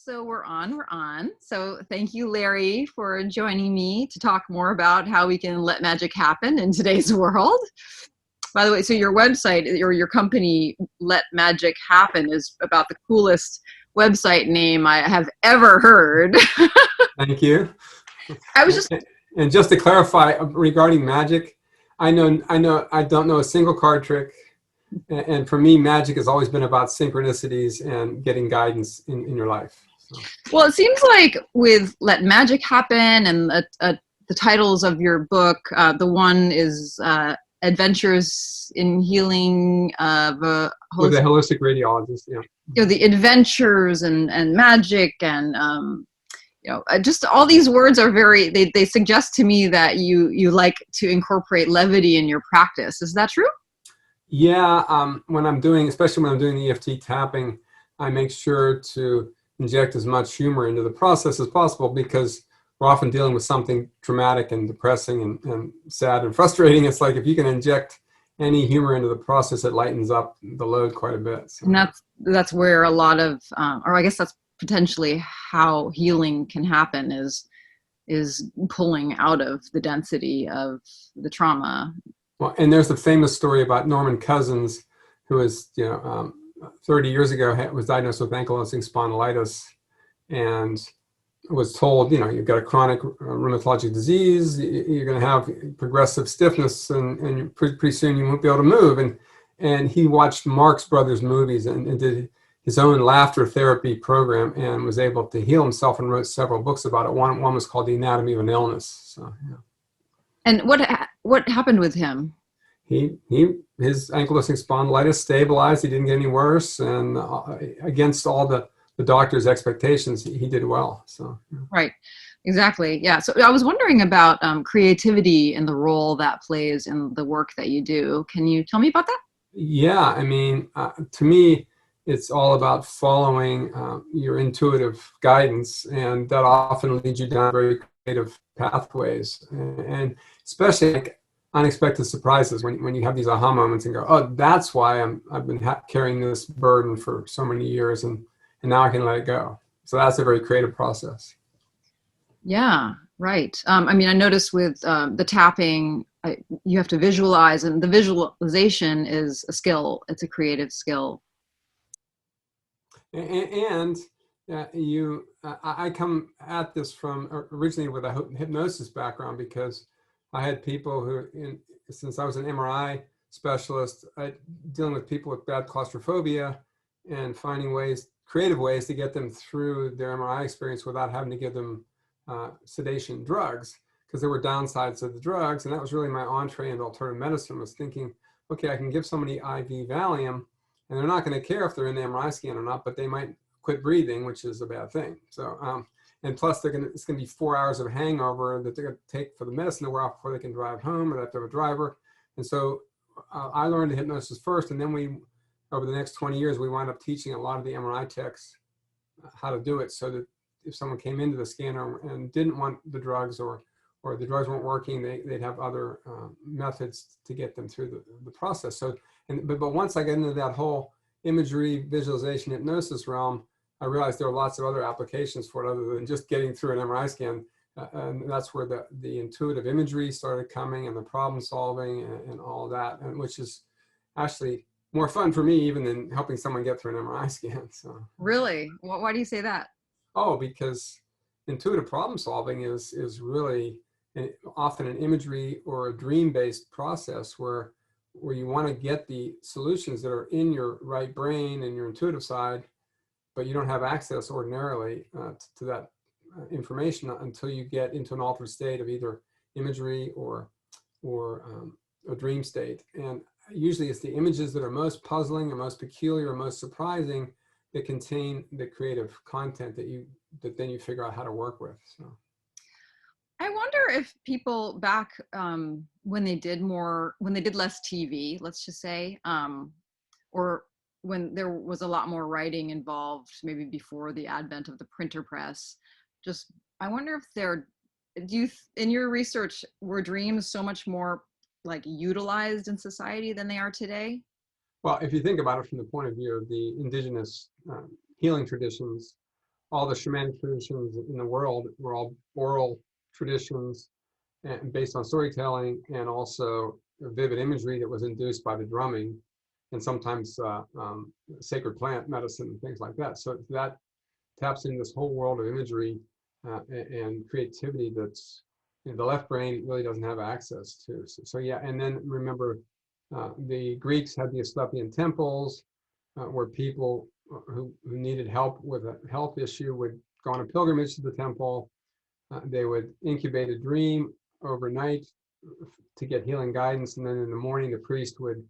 So we're on. So thank you, Larry, for joining me to talk more about how we can let magic happen in today's world. By the way, so your website or your company, Let Magic Happen, is about the coolest website name I have ever heard. Thank you. I was just And just to clarify regarding magic, I don't know a single card trick. And for me, magic has always been about synchronicities and getting guidance in your life. So. Well, it seems like with Let Magic Happen and the titles of your book, the one is Adventures in Healing of a With a holistic radiologist, yeah. You know, the adventures and magic and just all these words are they suggest to me that you like to incorporate levity in your practice. Is that true? Yeah, especially when I'm doing the EFT tapping, I make sure to inject as much humor into the process as possible, because we're often dealing with something traumatic and depressing and sad and frustrating. It's like if you can inject any humor into the process, it lightens up the load quite a bit. So. And that's where a lot of, or I guess that's potentially how healing can happen, is pulling out of the density of the trauma. Well, and there's a famous story about Norman Cousins, who was, 30 years ago was diagnosed with ankylosing spondylitis, and was told, you've got a chronic rheumatologic disease, you're going to have progressive stiffness, and pretty soon you won't be able to move. And he watched Marx Brothers movies and did his own laughter therapy program and was able to heal himself and wrote several books about it. One was called The Anatomy of an Illness. So, yeah. And what happened with him? His ankylosing spondylitis stabilized. He didn't get any worse, and against all the doctor's expectations, he did well. So yeah. Right, exactly. Yeah. So I was wondering about creativity and the role that plays in the work that you do. Can you tell me about that? Yeah, I mean, to me, it's all about following your intuitive guidance, and that often leads you down very creative pathways, and especially like unexpected surprises when you have these aha moments and go, oh, that's why I've been carrying this burden for so many years, and now I can let it go. So that's a very creative process. Yeah, right. I mean, I noticed with the tapping, you have to visualize, and the visualization is a skill. It's a creative skill. And I come at this from originally with a hypnosis background, because I had people who, since I was an MRI specialist, dealing with people with bad claustrophobia and finding creative ways to get them through their MRI experience without having to give them sedation drugs, because there were downsides of the drugs. And that was really my entree into alternative medicine, was thinking, okay, I can give somebody IV Valium, and they're not going to care if they're in the MRI scan or not, but they might quit breathing, which is a bad thing. So, and plus it's going to be 4 hours of hangover that they're going to take for the medicine to wear off before they can drive home, or they have to have a driver. And so I learned the hypnosis first, and then over the next 20 years, we wound up teaching a lot of the MRI techs how to do it, so that if someone came into the scanner and didn't want the drugs, or the drugs weren't working, they'd have other methods to get them through the process. So, but once I got into that whole imagery, visualization, hypnosis realm, I realized there were lots of other applications for it other than just getting through an MRI scan. And that's where the intuitive imagery started coming, and the problem solving and all that, and which is actually more fun for me even than helping someone get through an MRI scan. So. Really? Why do you say that? Oh, because intuitive problem solving is really often an imagery or a dream-based process where you want to get the solutions that are in your right brain and your intuitive side, but you don't have access ordinarily to that information until you get into an altered state of either imagery or a dream state. And usually it's the images that are most puzzling or most peculiar or most surprising that contain the creative content that then you figure out how to work with. So. I wonder if people back when they did less TV, let's just say, or when there was a lot more writing involved, maybe before the advent of the printer press, I wonder if in your research, were dreams so much more like utilized in society than they are today? Well, if you think about it from the point of view of the indigenous healing traditions, all the shamanic traditions in the world were all oral traditions and based on storytelling, and also vivid imagery that was induced by the drumming, and sometimes sacred plant medicine and things like that. So that taps into this whole world of imagery and creativity that's, you know, the left brain really doesn't have access to. So yeah, and then remember, the Greeks had the Asclepian temples where people who needed help with a health issue would go on a pilgrimage to the temple. They would incubate a dream overnight to get healing guidance, and then in the morning the priest would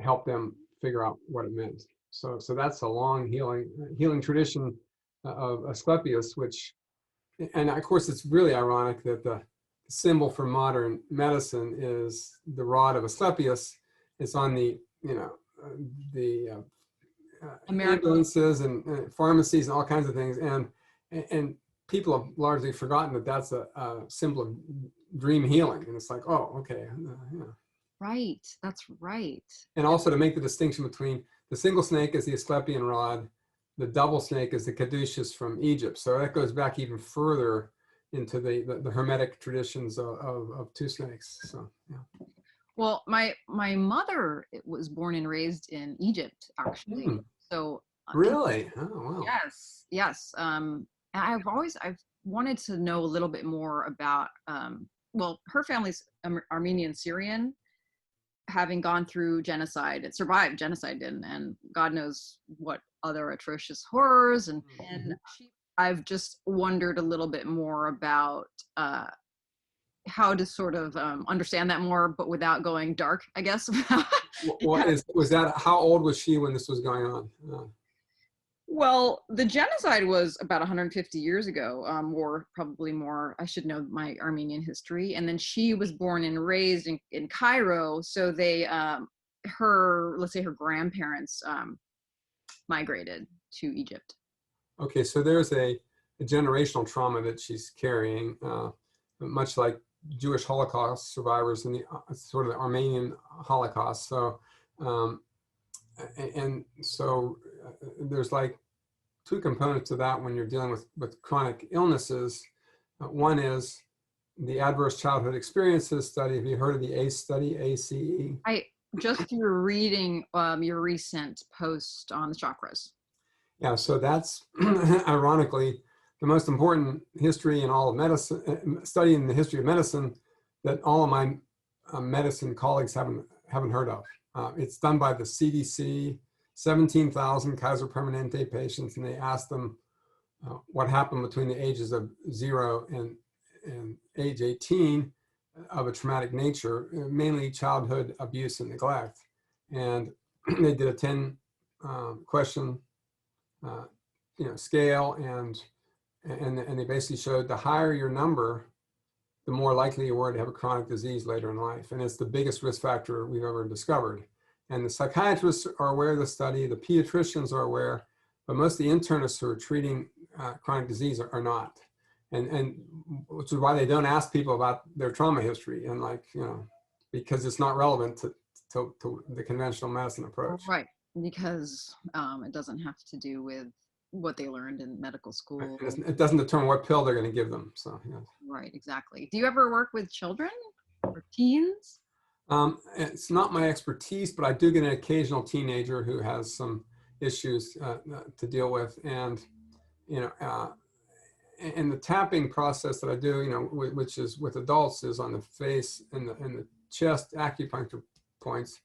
help them figure out what it meant. So that's a long healing tradition of Asclepius, which, and of course it's really ironic that the symbol for modern medicine is the rod of Asclepius. It's on the, you know, the ambulances and pharmacies and all kinds of things, and people have largely forgotten that that's a symbol of dream healing, and it's like, oh, okay, yeah. Right, that's right. And also to make the distinction between the single snake is the Asclepian rod, the double snake is the caduceus from Egypt. So that goes back even further into the Hermetic traditions of two snakes. So yeah. Well, my mother was born and raised in Egypt, actually. So really? Oh wow. Yes. I've wanted to know a little bit more about. Well, her family's Armenian Syrian, having gone through genocide. It survived genocide, and God knows what other atrocious horrors. And I've just wondered a little bit more about how to sort of understand that more, but without going dark, I guess. Was that, how old was she when this was going on? Well, the genocide was about 150 years ago, or probably more. I should know my Armenian history. And then she was born and raised in Cairo. So they, let's say her grandparents migrated to Egypt. Okay, so there's a generational trauma that she's carrying, much like Jewish Holocaust survivors in the sort of the Armenian Holocaust. So, so there's like two components to that when you're dealing with chronic illnesses. One is the Adverse Childhood Experiences study. Have you heard of the ACE study, ACE? Just through reading your recent post on the chakras. Yeah, so that's ironically the most important history in all of medicine, study in the history of medicine that all of my medicine colleagues haven't heard of. It's done by the CDC, 17,000 Kaiser Permanente patients, and they asked them what happened between the ages of 0 and age 18 of a traumatic nature, mainly childhood abuse and neglect. And they did a 10 question scale, and they basically showed the higher your number, the more likely you were to have a chronic disease later in life. And it's the biggest risk factor we've ever discovered. And the psychiatrists are aware of the study, the pediatricians are aware, but most of the internists who are treating chronic disease are not. And which is why they don't ask people about their trauma history, and because it's not relevant to the conventional medicine approach. Right, because it doesn't have to do with what they learned in medical school. It doesn't determine what pill they're going to give them. So yeah. Right, exactly. Do you ever work with children or teens? It's not my expertise, but I do get an occasional teenager who has some issues to deal with, and and the tapping process that I do, which is with adults, is on the face and the chest acupuncture points.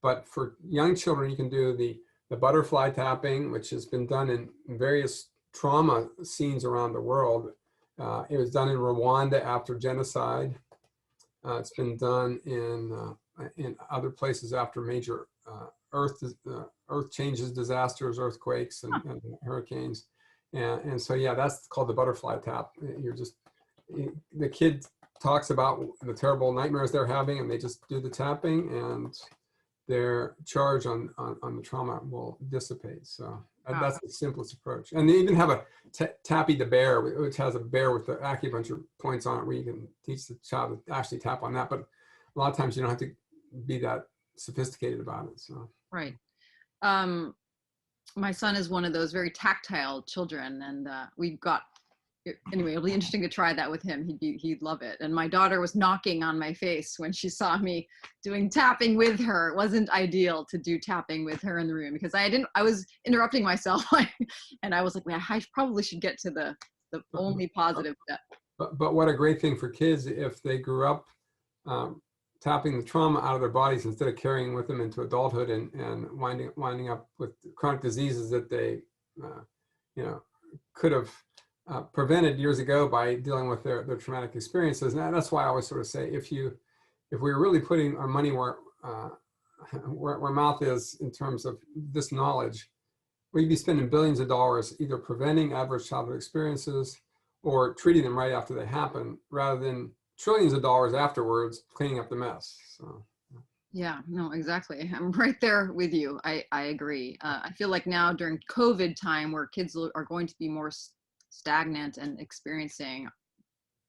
But for young children, you can do the butterfly tapping, which has been done in various trauma scenes around the world. It was done in Rwanda after genocide. It's been done in other places after major earth changes, disasters, earthquakes, and hurricanes. And so, yeah, that's called the butterfly tap. The kid talks about the terrible nightmares they're having, and they just do the tapping, and their charge on the trauma will dissipate. So that's the simplest approach. And they even have a Tappy the Bear, which has a bear with the acupuncture points on it, where you can teach the child to actually tap on that. But a lot of times you don't have to be that sophisticated about it. So right. my son is one of those very tactile children, and we've got, anyway, it'll be interesting to try that with him. He'd love it. And my daughter was knocking on my face when she saw me doing tapping with her. It wasn't ideal to do tapping with her in the room because I was interrupting myself. And I was like, man, I probably should get to the only positive step. But what a great thing for kids if they grew up tapping the trauma out of their bodies instead of carrying with them into adulthood and winding up with chronic diseases that they could have prevented years ago by dealing with their traumatic experiences. And that's why I always sort of say, if we're really putting our money where mouth is in terms of this knowledge, we'd be spending billions of dollars either preventing adverse childhood experiences or treating them right after they happen, rather than trillions of dollars afterwards cleaning up the mess. So. Yeah, no, exactly. I'm right there with you. I agree. I feel like now during COVID time, where kids are going to be more stagnant and experiencing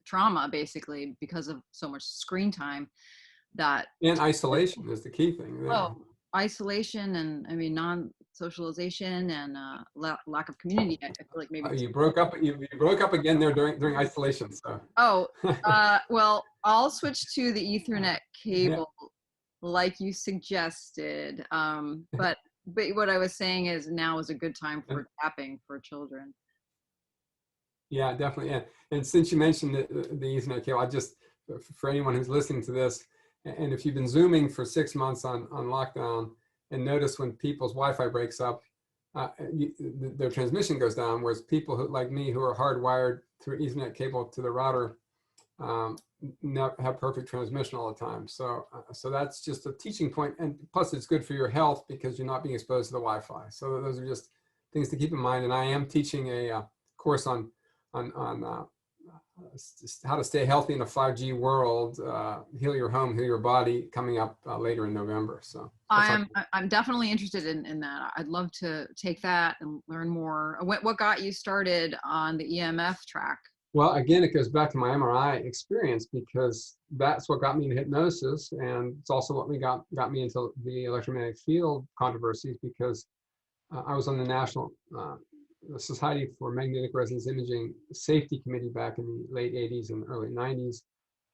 trauma, basically because of so much screen time, and isolation is the key thing there. Oh, isolation, and I mean non-socialization, and lack of community. I feel like maybe you broke up again there during isolation. So well, I'll switch to the Ethernet cable, like you suggested. But what I was saying is now is a good time for tapping for children. Yeah, definitely. And since you mentioned the Ethernet cable, I just, for anyone who's listening to this, and if you've been Zooming for 6 months on lockdown and notice when people's Wi-Fi breaks up, their transmission goes down, whereas people like me who are hardwired through Ethernet cable to the router have perfect transmission all the time. So that's just a teaching point. And plus it's good for your health because you're not being exposed to the Wi-Fi. So those are just things to keep in mind. And I am teaching a course on how to stay healthy in a 5G world, heal your home, heal your body, coming up later in November. So I'm definitely interested in that. I'd love to take that and learn more. What got you started on the EMF track? Well, again, it goes back to my MRI experience, because that's what got me into hypnosis, and it's also what got me into the electromagnetic field controversies, because I was on the National Society for Magnetic Resonance Imaging Safety Committee back in the late 80s and early 90s,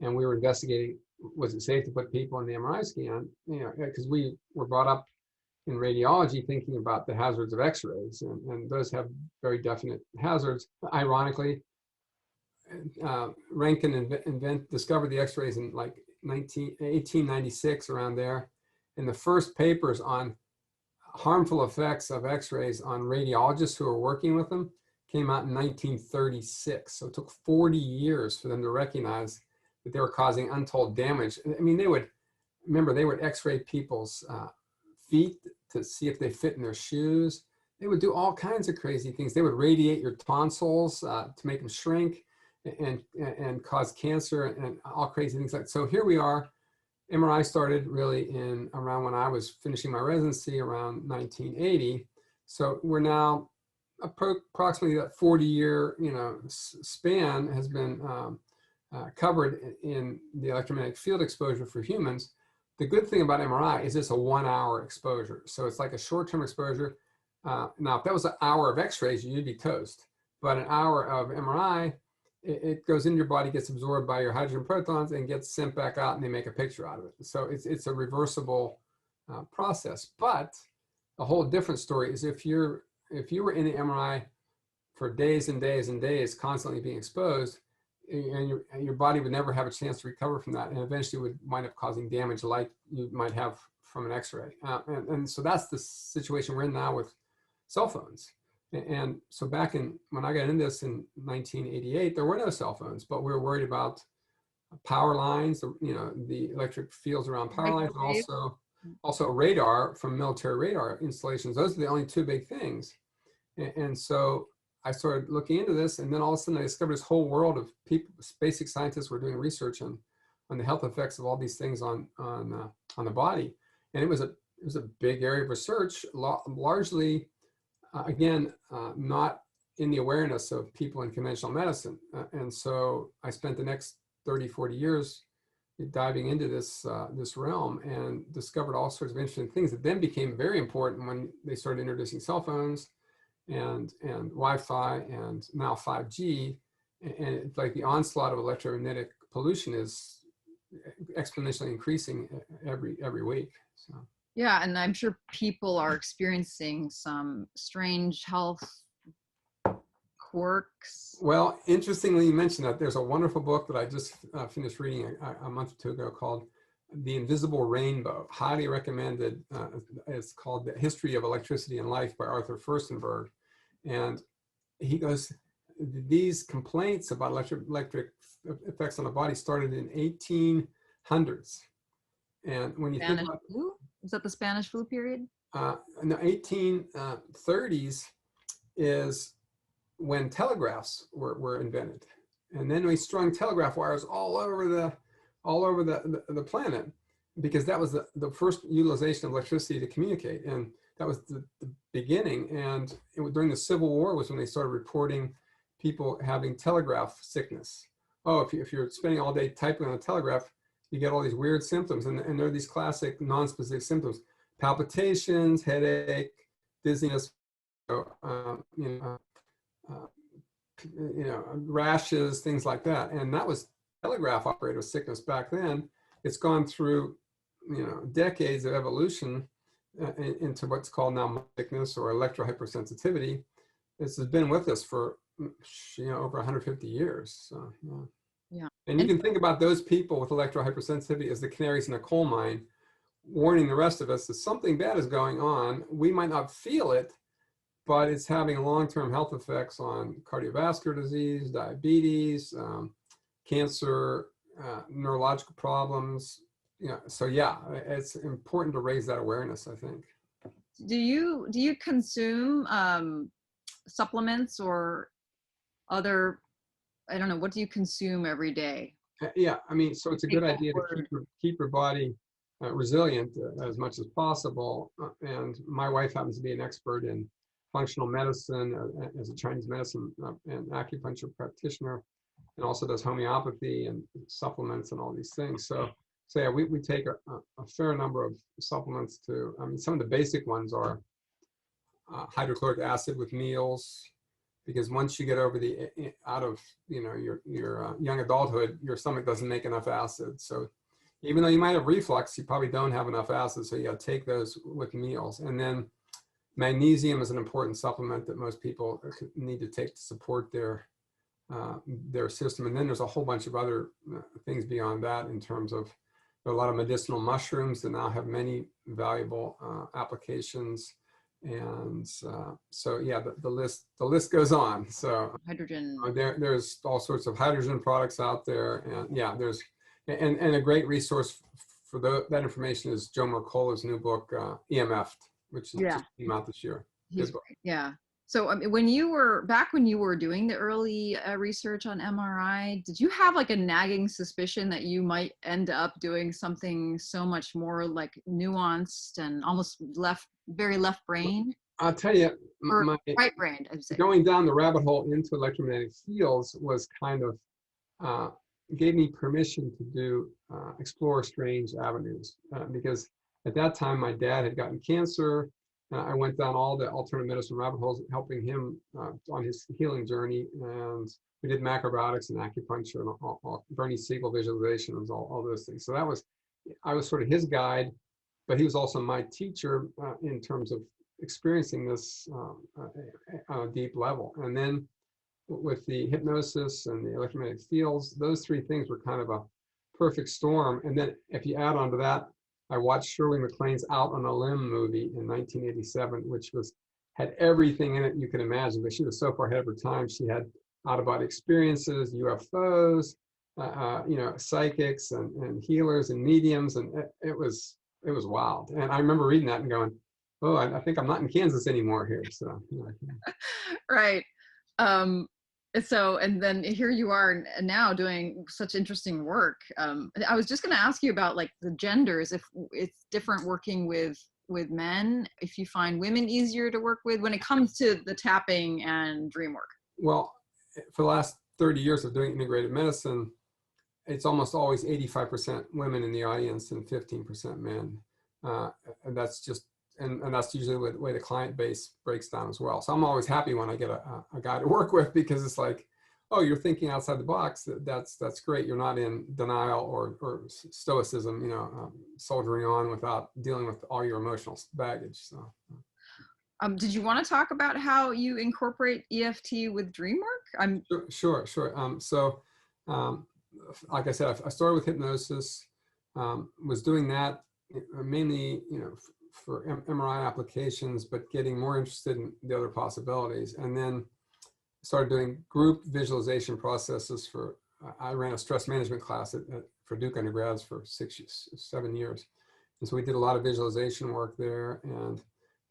and we were investigating, was it safe to put people in the MRI scan? Because we were brought up in radiology thinking about the hazards of X-rays, and those have very definite hazards. Ironically, Rankin discovered the X-rays in like 1896, around there, and the first papers on harmful effects of X-rays on radiologists who are working with them came out in 1936. So it took 40 years for them to recognize that they were causing untold damage. I mean, they would X-ray people's feet to see if they fit in their shoes. They would do all kinds of crazy things. They would radiate your tonsils to make them shrink and cause cancer and all crazy things like that. So here we are. MRI started really in around when I was finishing my residency, around 1980. So we're now approximately that 40-year span has been covered in the electromagnetic field exposure for humans. The good thing about MRI is it's a 1-hour exposure. So it's like a short-term exposure. Now, if that was an hour of X-rays, you'd be toast. But an hour of MRI, it goes into your body, gets absorbed by your hydrogen protons, and gets sent back out, and they make a picture out of it. So it's a reversible process. But a whole different story is if you were in the MRI for days and days and days, constantly being exposed, and your body would never have a chance to recover from that, and eventually would wind up causing damage like you might have from an X-ray. And so that's the situation we're in now with cell phones. And so back when I got into this in 1988, there were no cell phones, but we were worried about power lines, the electric fields around power lines, and also radar from military radar installations. Those are the only two big things. And so I started looking into this, and then all of a sudden I discovered this whole world of people, basic scientists were doing research on the health effects of all these things on the body. And it was a big area of research, largely again, not in the awareness of people in conventional medicine. And so I spent the next 30, 40 years diving into this realm, and discovered all sorts of interesting things that then became very important when they started introducing cell phones and Wi-Fi and now 5G. And it's like the onslaught of electromagnetic pollution is exponentially increasing every week. So. Yeah, and I'm sure people are experiencing some strange health quirks. Well, interestingly, you mentioned that. There's a wonderful book that I just finished reading a month or two ago called The Invisible Rainbow. Highly recommended. It's called The History of Electricity and Life by Arthur Furstenberg. And he goes, these complaints about electric effects on the body started in 1800s. And when you Spanish think about flu? Was that the Spanish flu period? in the 1830s is when telegraphs were invented, and then we strung telegraph wires all over the planet, because that was the first utilization of electricity to communicate, and that was the beginning. And during the Civil War was when they started reporting people having telegraph sickness. Oh, if you're spending all day typing on a telegraph, you get all these weird symptoms, and there are these classic non-specific symptoms: palpitations, headache, dizziness, rashes, things like that. And that was telegraph operator sickness back then. It's gone through, decades of evolution into what's called now sickness or electrohypersensitivity. This has been with us for, over 150 years. So, Yeah. And you can think about those people with electrohypersensitivity as the canaries in a coal mine, warning the rest of us that something bad is going on. We might not feel it, but it's having long-term health effects on cardiovascular disease, diabetes, cancer, neurological problems. So yeah, it's important to raise that awareness, I think. Do you consume supplements or other, I don't know, what do you consume every day? Yeah, I mean, so it's a good idea to keep your body resilient as much as possible. And my wife happens to be an expert in functional medicine as a Chinese medicine and acupuncture practitioner, and also does homeopathy and supplements and all these things. So yeah, we take a fair number of supplements too. I mean, some of the basic ones are hydrochloric acid with meals, because once you get over out of your young adulthood, your stomach doesn't make enough acid. So even though you might have reflux, you probably don't have enough acid. So you got to take those with meals. And then magnesium is an important supplement that most people need to take to support their system. And then there's a whole bunch of other things beyond that, in terms of, there are a lot of medicinal mushrooms that now have many valuable applications. And so yeah, the list goes on. So Hydrogen. There's all sorts of hydrogen products out there, and yeah, there's and a great resource for that information is Joe Mercola's new book, EMF'd, which just came out this year. He's great. Yeah. So when you were doing the early research on MRI, did you have like a nagging suspicion that you might end up doing something so much more like nuanced and almost very left brain? I'll tell you, or my right brain, I'd say. Going down the rabbit hole into electromagnetic fields was kind of gave me permission to explore strange avenues, because at that time my dad had gotten cancer. I went down all the alternative medicine rabbit holes, helping him on his healing journey. And we did macrobiotics and acupuncture and all Bernie Siegel visualizations, all those things. So I was sort of his guide, but he was also my teacher in terms of experiencing this on a deep level. And then with the hypnosis and the electromagnetic fields, those three things were kind of a perfect storm. And then if you add on to that, I watched Shirley MacLaine's Out on a Limb movie in 1987, which had everything in it you can imagine. But she was so far ahead of her time. She had out-of-body experiences, UFOs, psychics and healers and mediums, and it was wild. And I remember reading that and going, "Oh, I think I'm not in Kansas anymore here." So, Right. So, and then here you are now doing such interesting work. I was just going to ask you about like the genders, if it's different working with men, if you find women easier to work with when it comes to the tapping and dream work. Well, for the last 30 years of doing integrated medicine, it's almost always 85% women in the audience and 15% men. And that's just, and that's usually the way the client base breaks down as well. So I'm always happy when I get a guy to work with, because it's like, oh, you're thinking outside the box. That's great. You're not in denial or stoicism, you know, soldiering on without dealing with all your emotional baggage. So. Did you want to talk about how you incorporate EFT with dream work? Sure. Like I said, I started with hypnosis, was doing that mainly, you know, for MRI applications, but getting more interested in the other possibilities. And then started doing group visualization processes for, I ran a stress management class for Duke undergrads for 7 years. And so we did a lot of visualization work there. And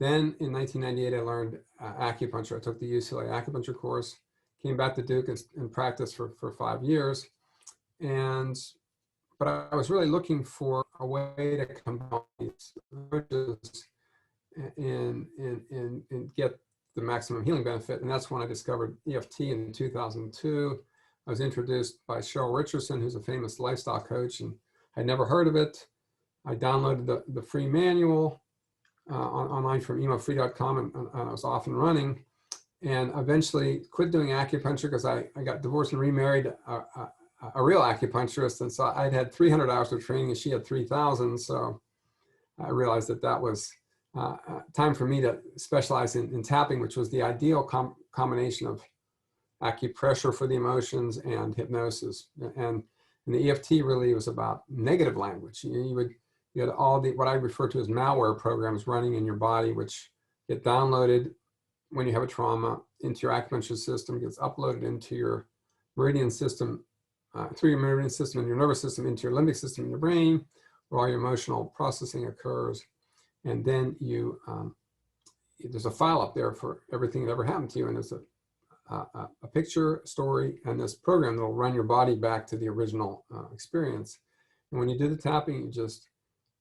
then in 1998, I learned acupuncture. I took the UCLA acupuncture course, came back to Duke and practiced for 5 years. But I was really looking for a way to combine these approaches and get the maximum healing benefit. And that's when I discovered EFT in 2002. I was introduced by Cheryl Richardson, who's a famous lifestyle coach, and I'd never heard of it. I downloaded the free manual online from emofree.com, and I was off and running, and eventually quit doing acupuncture because I got divorced and remarried a real acupuncturist. And so I'd had 300 hours of training and she had 3,000. So I realized that was time for me to specialize in tapping, which was the ideal combination of acupressure for the emotions and hypnosis. And the EFT really was about negative language. You had all what I refer to as malware programs running in your body, which get downloaded when you have a trauma into your acupuncture system, gets uploaded into your meridian system, through your meridian system and your nervous system into your limbic system in your brain, where all your emotional processing occurs. And then there's a file up there for everything that ever happened to you. And there's a picture, a story, and this program that will run your body back to the original experience. And when you do the tapping, you just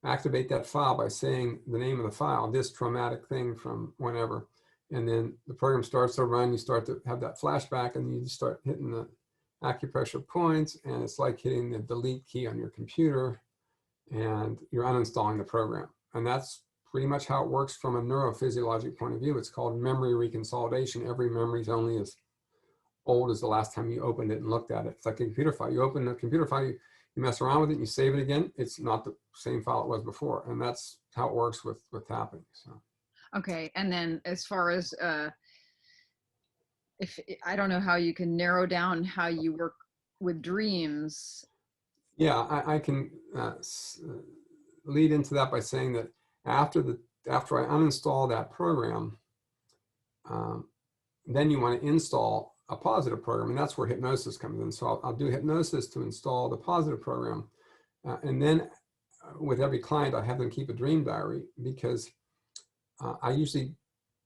activate that file by saying the name of the file, this traumatic thing from whenever. And then the program starts to run, you start to have that flashback, and you start hitting the acupressure points, and it's like hitting the delete key on your computer, and you're uninstalling the program. And that's pretty much how it works from a neurophysiologic point of view. It's called memory reconsolidation. Every memory is only as old as the last time you opened it and looked at it. It's like a computer file. You open the computer file, you mess around with it, and you save it again. It's not the same file it was before. And that's how it works with tapping. So. Okay. And then as far as, if I don't know how you can narrow down how you work with dreams. Yeah, I can lead into that by saying that after I uninstall that program, then you want to install a positive program, and that's where hypnosis comes in. So I'll do hypnosis to install the positive program, and then with every client, I have them keep a dream diary, because I usually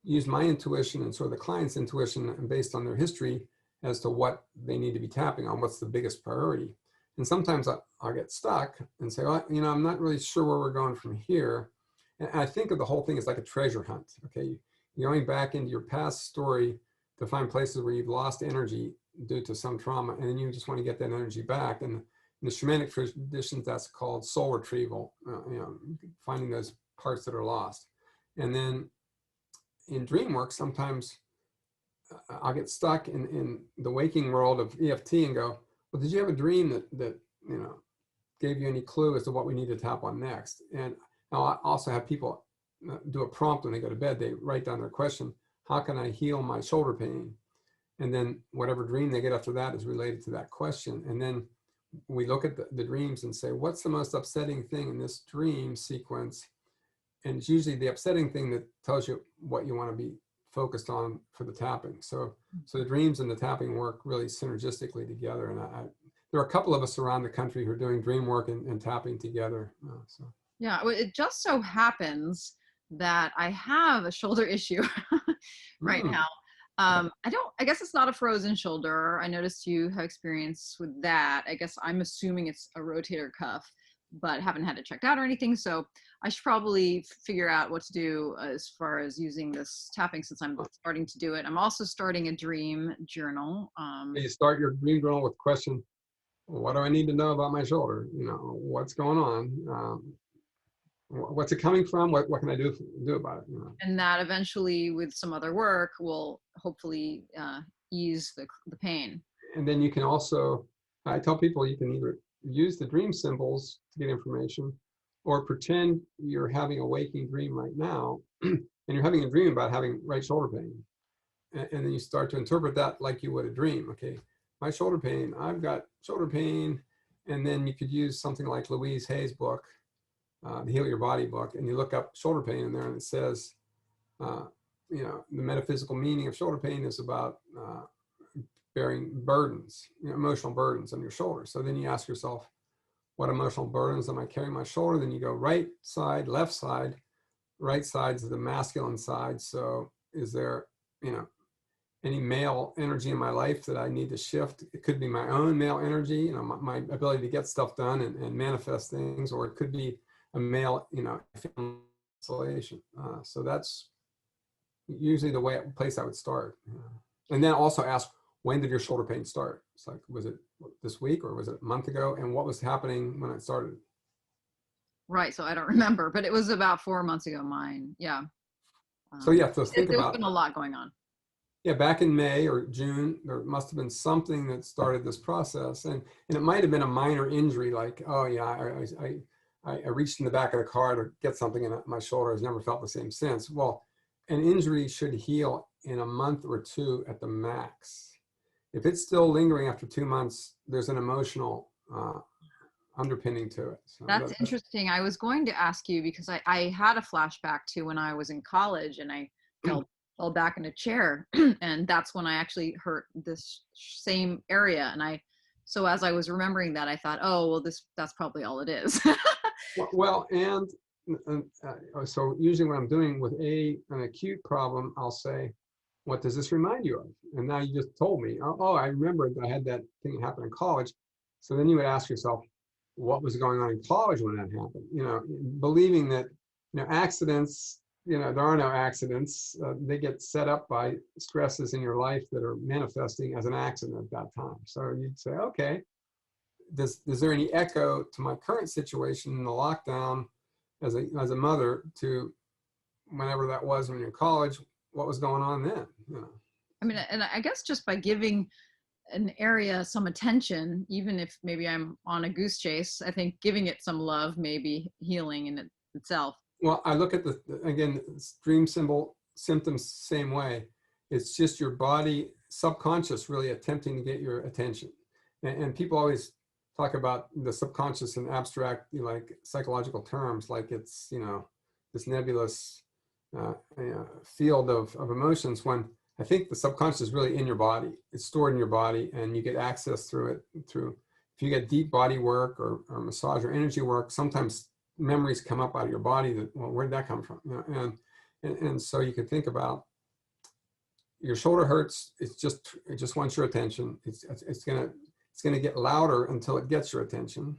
use my intuition and sort of the client's intuition, and based on their history, as to what they need to be tapping on, what's the biggest priority. And sometimes I'll get stuck and say, oh, you know, I'm not really sure where we're going from here. And I think of the whole thing as like a treasure hunt. Okay, you're going back into your past story to find places where you've lost energy due to some trauma, and then you just want to get that energy back. And in the shamanic traditions, that's called soul retrieval. You know, finding those parts that are lost. And then in dream work, sometimes I'll get stuck in the waking world of EFT and go, well, did you have a dream that you know, gave you any clue as to what we need to tap on next? And I'll also have people do a prompt when they go to bed. They write down their question, how can I heal my shoulder pain? And then whatever dream they get after that is related to that question. And then we look at the dreams and say, what's the most upsetting thing in this dream sequence? And it's usually the upsetting thing that tells you what you want to be focused on for the tapping. So the dreams and the tapping work really synergistically together. And there are a couple of us around the country who are doing dream work and tapping together. So. Yeah, well, it just so happens that I have a shoulder issue right now. I guess it's not a frozen shoulder. I noticed you have experience with that. I guess I'm assuming it's a rotator cuff, but haven't had it checked out or anything. So I should probably figure out what to do as far as using this tapping, since I'm starting to do it. I'm also starting a dream journal. You start your dream journal with question what do I need to know about my shoulder? You know, what's going on? What's it coming from? What can I do about it? You know? And that eventually, with some other work, will hopefully ease the pain. And then you can also, I tell people you can either use the dream symbols to get information, or pretend you're having a waking dream right now, and you're having a dream about having right shoulder pain. And then you start to interpret that like you would a dream. Okay, my shoulder pain, I've got shoulder pain. And then you could use something like Louise Hay's book, the Heal Your Body book, and you look up shoulder pain in there, and it says, you know, the metaphysical meaning of shoulder pain is about bearing burdens, you know, emotional burdens on your shoulder. So then you ask yourself, what emotional burdens am I carrying on my shoulder? Then you go right side, left side. Right side's the masculine side. So is there, you know, any male energy in my life that I need to shift? It could be my own male energy, you know, my ability to get stuff done and manifest things, or it could be a male, you know, isolation. So that's usually the place I would start. And then also ask, when did your shoulder pain start? It's like, was it this week or was it a month ago? And what was happening when it started? Right. So I don't remember, but it was about 4 months ago, mine. Yeah. So yeah, so think about, there's been a lot going on. Yeah, back in May or June, there must have been something that started this process. And it might have been a minor injury, like, oh yeah, I reached in the back of the car to get something and my shoulder has never felt the same since. Well, an injury should heal in a month or two at the max. If it's still lingering after 2 months, there's an emotional underpinning to it. So that's interesting. I was going to ask you, because I had a flashback to when I was in college and I fell back in a chair, and that's when I actually hurt this same area. And so as I was remembering that, I thought, oh, well, that's probably all it is. Well, and so usually what I'm doing with an acute problem, I'll say, what does this remind you of? And now you just told me, oh, I remembered I had that thing happen in college. So then you would ask yourself, what was going on in college when that happened? You know, believing that, you know, accidents, you know, there are no accidents. They get set up by stresses in your life that are manifesting as an accident at that time. So you'd say, okay, is there any echo to my current situation in the lockdown as a mother to whenever that was when you're in college? What was going on then? You know? I mean, and I guess just by giving an area some attention, even if maybe I'm on a goose chase, I think giving it some love may be healing in itself. Well, I look at again, dream symbol symptoms same way. It's just your body subconscious really attempting to get your attention. And people always talk about the subconscious in abstract, you know, like psychological terms, like it's, you know, this nebulous field of emotions, when I think the subconscious is really in your body. It's stored in your body, and you get access through it. If you get deep body work or massage or energy work, sometimes memories come up out of your body that, well, where did that come from? You know, and so you could think about your shoulder hurts. It just wants your attention. It's gonna get louder until it gets your attention.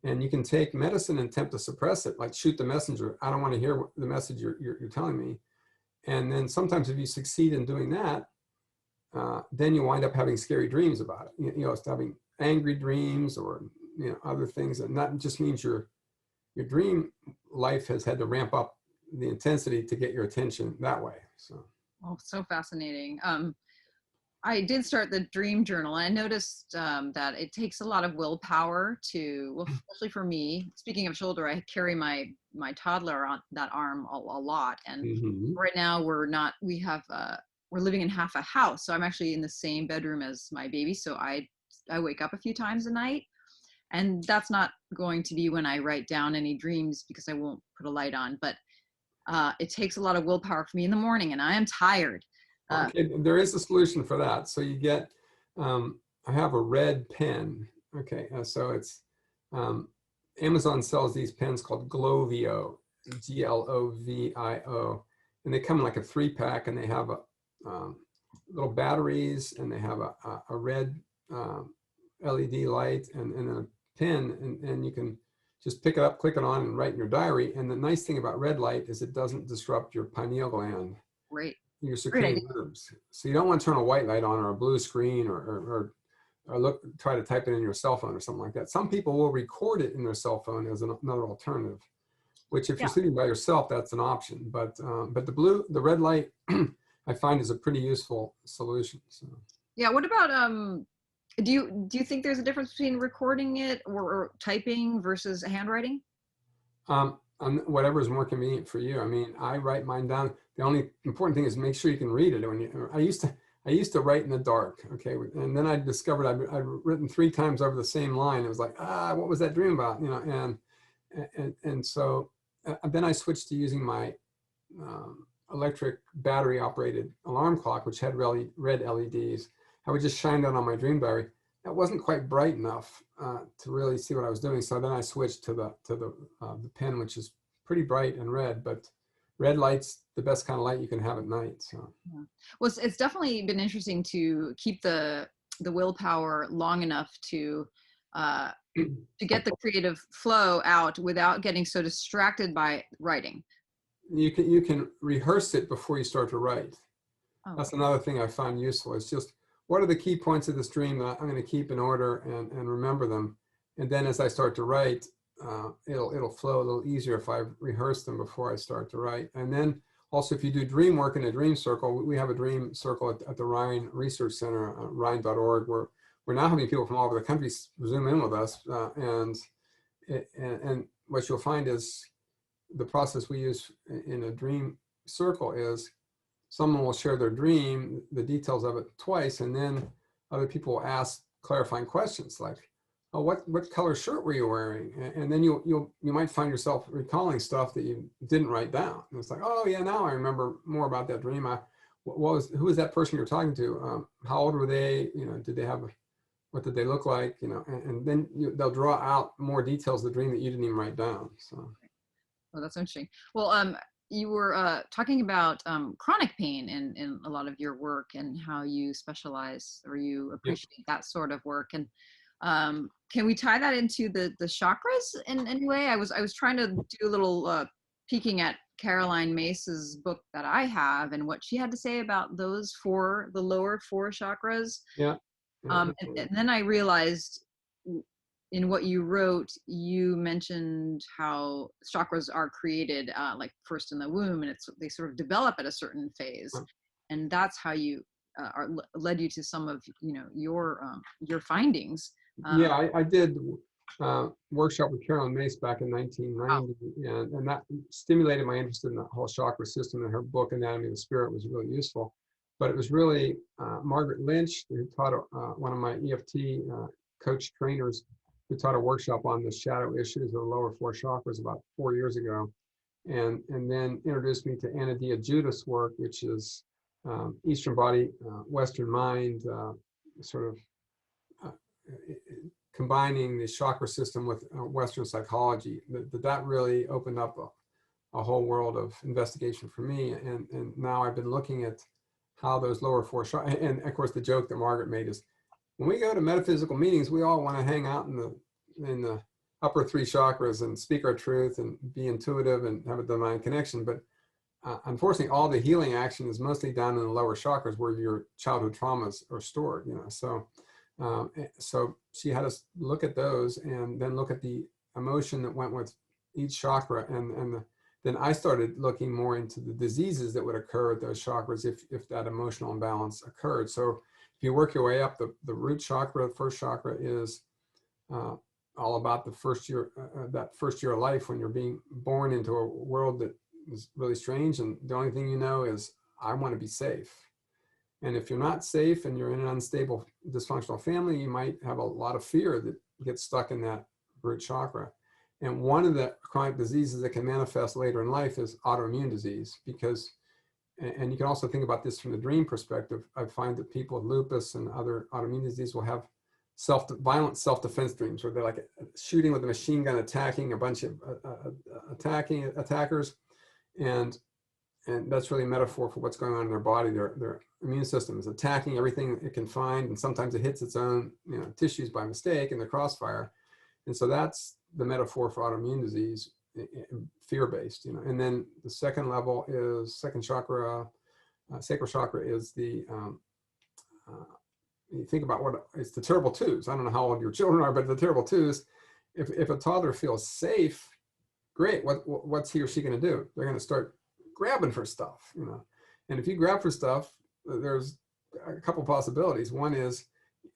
And you can take medicine and attempt to suppress it, like shoot the messenger. I don't want to hear the message you're telling me. And then sometimes if you succeed in doing that, then you wind up having scary dreams about it. You know, it's having angry dreams or, you know, other things. And that just means your dream life has had to ramp up the intensity to get your attention that way. So. Oh, so fascinating. I did start the dream journal, and I noticed that it takes a lot of willpower to, well, especially for me, speaking of shoulder, I carry my toddler on that arm a lot. And right now we're living in half a house. So I'm actually in the same bedroom as my baby. So I wake up a few times a night, and that's not going to be when I write down any dreams because I won't put a light on, but it takes a lot of willpower for me in the morning, and I am tired. Okay, there is a solution for that. So you get, I have a red pen. Okay, so it's, Amazon sells these pens called Glovio, Glovio, and they come in like a 3-pack, and they have little batteries, and they have a red LED light, and then a pen, and you can just pick it up, click it on, and write in your diary. And the nice thing about red light is it doesn't disrupt your pineal gland. Great. Your circadian rhythms. So you don't want to turn a white light on or a blue screen or or try to type it in your cell phone or something like that. Some people will record it in their cell phone as another alternative, which if Yeah. you're sleeping by yourself, that's an option. But the red light, I find is a pretty useful solution. So. Yeah. What about do you think there's a difference between recording it or typing versus handwriting? Whatever is more convenient for you. I mean, I write mine down. The only important thing is make sure you can read it. I used to write in the dark, okay, and then I discovered I'd written 3 times over the same line. It was like, what was that dream about, you know? And so then I switched to using my electric battery operated alarm clock, which had red LEDs. I would just shine that on my dream diary. That wasn't quite bright enough to really see what I was doing. So then I switched to the pen, which is pretty bright and red, but red light's the best kind of light you can have at night. So. Yeah. Well, it's definitely been interesting to keep the willpower long enough to get the creative flow out without getting so distracted by writing. You can rehearse it before you start to write. Oh. That's another thing I find useful. It's just, what are the key points of this dream that I'm going to keep in order and remember them? And then as I start to write, it'll flow a little easier if I rehearse them before I start to write. And then also, if you do dream work in a dream circle, we have a dream circle at the Rhine Research Center, rhine.org, where we're now having people from all over the country zoom in with us. And what you'll find is the process we use in a dream circle is someone will share their dream, the details of it twice, and then other people will ask clarifying questions like, oh, what color shirt were you wearing? And then you might find yourself recalling stuff that you didn't write down. And it's like, oh yeah, now I remember more about that dream. Who was that person you're talking to? How old were they? You know, what did they look like? You know, and then they'll draw out more details of the dream that you didn't even write down. So. Oh, that's interesting. Well, you were talking about chronic pain in a lot of your work and how you specialize or you appreciate that sort of work. And can we tie that into the chakras in any way? I was trying to do a little peeking at Caroline Mace's book that I have and what she had to say about the lower 4 chakras. Yeah. And then I realized in what you wrote, you mentioned how chakras are created like first in the womb, and they sort of develop at a certain phase, and that's how you led you to some of your findings. Yeah, I did workshop with Caroline Mace back in 1990, and that stimulated my interest in the whole chakra system. And her book Anatomy of the Spirit was really useful. But it was really Margaret Lynch, who taught one of my EFT coach trainers, who taught a workshop on the shadow issues of the lower 4 chakras about 4 years ago, and then introduced me to Anadia Judith's work, which is Eastern body, Western mind, sort of combining the chakra system with Western psychology. That really opened up a whole world of investigation for me, and now I've been looking at how those lower 4 chakras, and of course the joke that Margaret made is, when we go to metaphysical meetings, we all want to hang out in the upper 3 chakras and speak our truth and be intuitive and have a divine connection. But unfortunately, all the healing action is mostly down in the lower chakras where your childhood traumas are stored. So she had us look at those and then look at the emotion that went with each chakra, and then I started looking more into the diseases that would occur at those chakras if that emotional imbalance occurred. So if you work your way up, the root chakra, the first chakra, is all about the first year, that first year of life when you're being born into a world that is really strange, and the only thing you know is, I want to be safe. And if you're not safe and you're in an unstable, dysfunctional family, you might have a lot of fear that gets stuck in that root chakra. And one of the chronic diseases that can manifest later in life is autoimmune disease, because, and you can also think about this from the dream perspective. I find that people with lupus and other autoimmune disease will have violent self-defense dreams where they're like shooting with a machine gun, attacking a bunch of attackers. And that's really a metaphor for what's going on in their body. Their immune system is attacking everything it can find, and sometimes it hits its own tissues by mistake in the crossfire. And so that's the metaphor for autoimmune disease, fear-based. And then the second level is second chakra, sacral chakra, is the think about what it's the terrible twos. I don't know how old your children are, but the terrible twos, if a toddler feels safe, great. What's he or she going to do? They're going to start grabbing for stuff, you know. And if you grab for stuff, there's a couple possibilities. One is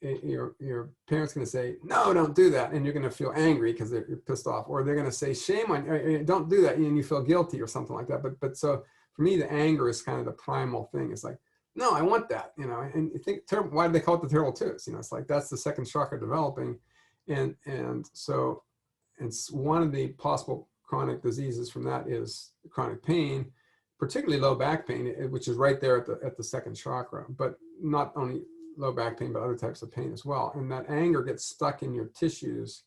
your parents going to say, no, don't do that. And you're going to feel angry because you're pissed off, or they're going to say, shame on you, don't do that. And you feel guilty or something like that. But so for me, the anger is kind of the primal thing. It's like, no, I want that, you know. And you think, why do they call it the terrible twos? You know, it's like, that's the second chakra developing. And so it's one of the possible chronic diseases from that is chronic pain, particularly low back pain, which is right there at the second chakra, but not only low back pain, but other types of pain as well. And that anger gets stuck in your tissues.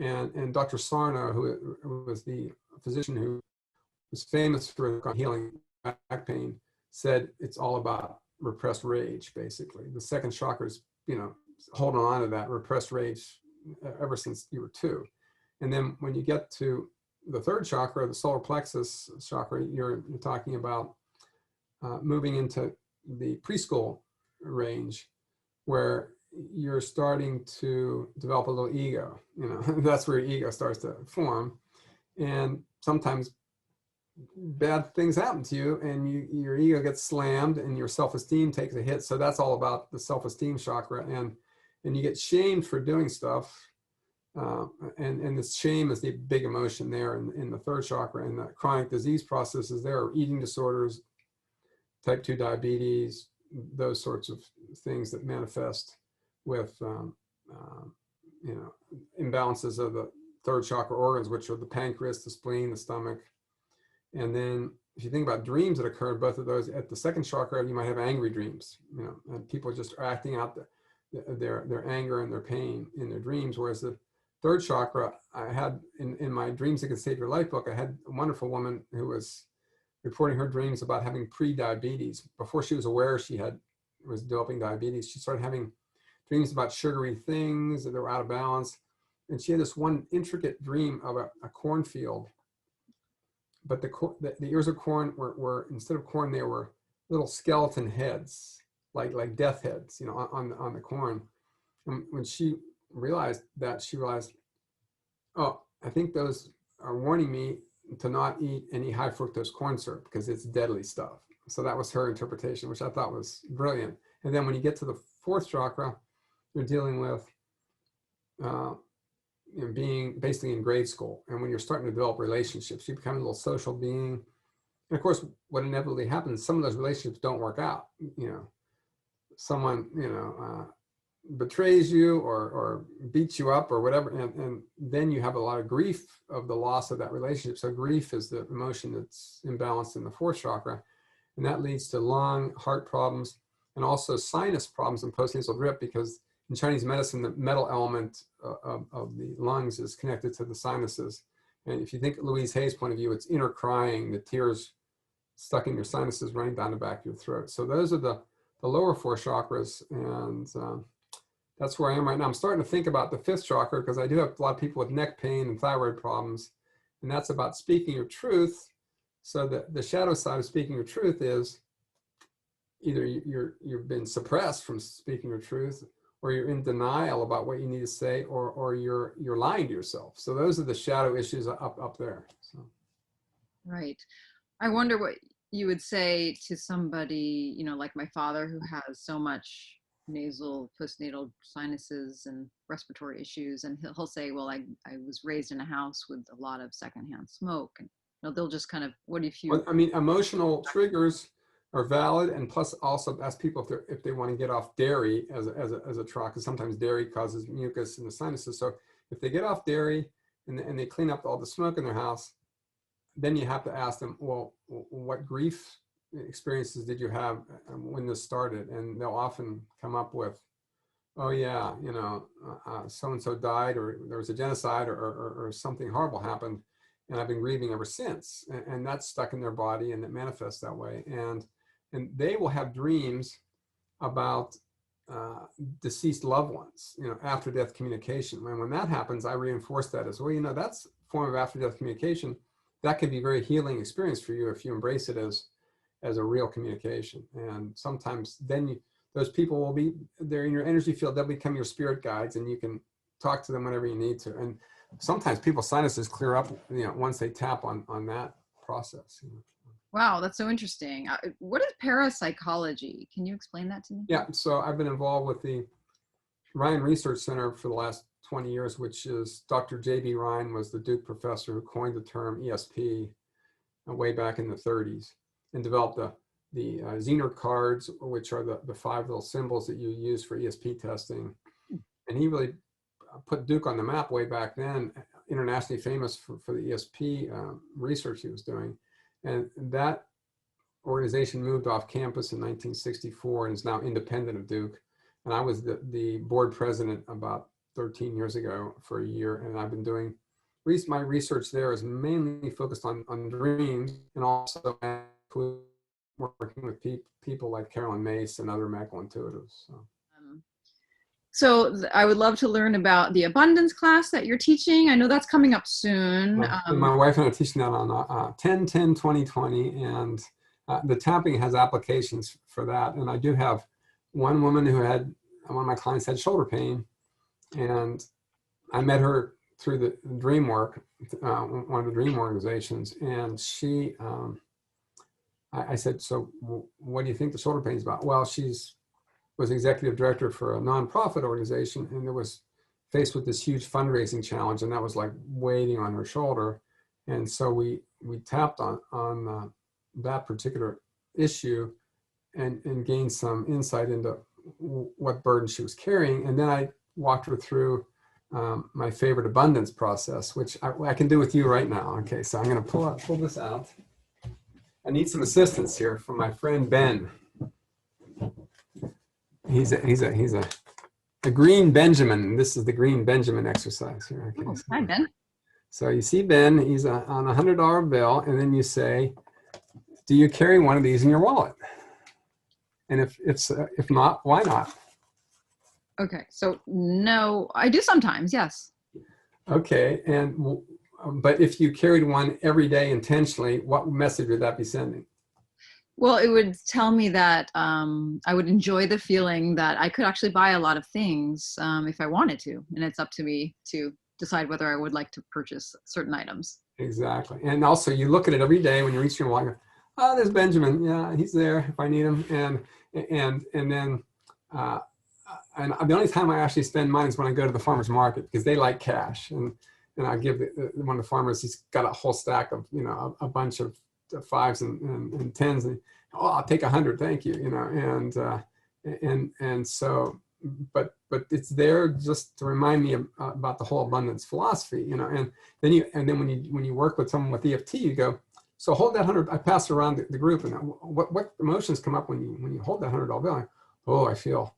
And Dr. Sarno, who was the physician who was famous for healing back pain, said it's all about repressed rage, basically. The second chakra is, you know, holding on to that repressed rage ever since you were 2. And then when you get to the third chakra, the solar plexus chakra, you're talking about moving into the preschool range, where you're starting to develop a little ego. You know, that's where your ego starts to form, and sometimes bad things happen to you, and your ego gets slammed, and your self-esteem takes a hit. So that's all about the self-esteem chakra, and you get shamed for doing stuff. And this shame is the big emotion there in the third chakra, and the chronic disease processes there are eating disorders, type 2 diabetes, those sorts of things that manifest with you know, imbalances of the third chakra organs, which are the pancreas, the spleen, the stomach. And then if you think about dreams that occur, both of those at the second chakra, you might have angry dreams, you know, and people just are acting out their anger and their pain in their dreams. Whereas the third chakra, I had in my Dreams That Can Save Your Life book, I had a wonderful woman who was reporting her dreams about having pre-diabetes. Before she was aware she was developing diabetes, she started having dreams about sugary things that were out of balance. And she had this one intricate dream of a cornfield, but the ears of corn were instead of corn, they were little skeleton heads, like death heads, you know, on the corn. And when she realized that, she realized, oh, I think those are warning me to not eat any high fructose corn syrup because it's deadly stuff. So that was her interpretation, which I thought was brilliant. And then when you get to the fourth chakra, you're dealing with you know, being basically in grade school. And when you're starting to develop relationships, you become a little social being. And of course, what inevitably happens, some of those relationships don't work out. You know, someone, you know, betrays you or beats you up or whatever, and then you have a lot of grief of the loss of that relationship. So grief is the emotion that's imbalanced in the fourth chakra, and that leads to lung, heart problems, and also sinus problems and postnasal drip, because in Chinese medicine, the metal element of the lungs is connected to the sinuses. And if you think Louise Hay's point of view, it's inner crying, the tears stuck in your sinuses running down the back of your throat. So those are the lower 4 chakras, and that's where I am right now. I'm starting to think about the 5th chakra because I do have a lot of people with neck pain and thyroid problems, and that's about speaking your truth. So the shadow side of speaking your truth is either you've been suppressed from speaking your truth, or you're in denial about what you need to say, or you're lying to yourself. So those are the shadow issues up there. So. Right. I wonder what you would say to somebody, you know, like my father, who has so much nasal, postnatal sinuses and respiratory issues, and he'll say, well, I was raised in a house with a lot of secondhand smoke, and you know, they'll just kind of, what if you... Well, I mean, emotional triggers are valid, and plus also ask people if they want to get off dairy as a trot, because sometimes dairy causes mucus in the sinuses. So if they get off dairy and they clean up all the smoke in their house, then you have to ask them, well, what grief experiences did you have when this started? And they'll often come up with, oh yeah, you know, so-and-so died, or there was a genocide, or something horrible happened, and I've been grieving ever since. And that's stuck in their body, and it manifests that way. And they will have dreams about deceased loved ones, you know, after death communication. When that happens, I reinforce that as well. You know, that's a form of after death communication. That can be a very healing experience for you if you embrace it as a real communication. And sometimes then those people will be, they're in your energy field, they'll become your spirit guides, and you can talk to them whenever you need to. And sometimes people's sinuses clear up, once they tap on that process. Wow, that's so interesting. What is parapsychology? Can you explain that to me? Yeah, so I've been involved with the Ryan Research Center for the last 20 years, which is Dr. J.B. Ryan was the Duke professor who coined the term ESP way back in the 30s and developed the Zener cards, which are the 5 little symbols that you use for ESP testing. And he really put Duke on the map way back then, internationally famous for the ESP research he was doing. And that organization moved off campus in 1964 and is now independent of Duke. And I was the board president about 13 years ago for a year. And I've been doing, my research there is mainly focused on dreams, and also working with people like Carolyn Mace and other medical intuitives. So I would love to learn about the abundance class that you're teaching. I know that's coming up soon. And my wife and I are teaching that on 10/10/2020, and the tapping has applications for that. And I do have one woman who had, one of my clients had shoulder pain, and I met her through the dreamwork, one of the dream organizations, and she, I said, so what do you think the shoulder pain is about? Well, was executive director for a nonprofit organization, and it was faced with this huge fundraising challenge, and that was like waiting on her shoulder. And so we tapped on that particular issue and gained some insight into what burden she was carrying. And then I walked her through my favorite abundance process, which I can do with you right now. Okay, so I'm going to pull this out. I need some assistance here from my friend Ben. He's a green Benjamin. This is the green Benjamin exercise here. Okay, so, hi, Ben. So you see Ben, he's on a $100 bill, and then you say, do you carry one of these in your wallet? And if not, why not? Okay, so no, I do sometimes, yes. Okay, but if you carried one every day intentionally, what message would that be sending? Well, it would tell me that I would enjoy the feeling that I could actually buy a lot of things if I wanted to. And it's up to me to decide whether I would like to purchase certain items. Exactly. And also you look at it every day when you're reaching your wallet, oh, there's Benjamin. Yeah, he's there if I need him. And then the only time I actually spend money is when I go to the farmer's market, because they like cash. And I give one of the farmers, he's got a whole stack of, a bunch of 5s and 10s, and I'll take 100, thank you, and so, but it's there just to remind me about the whole abundance philosophy, and then when you work with someone with EFT, you go, so hold that 100. I pass it around the group, and what emotions come up when you hold that $100 bill? Oh, I feel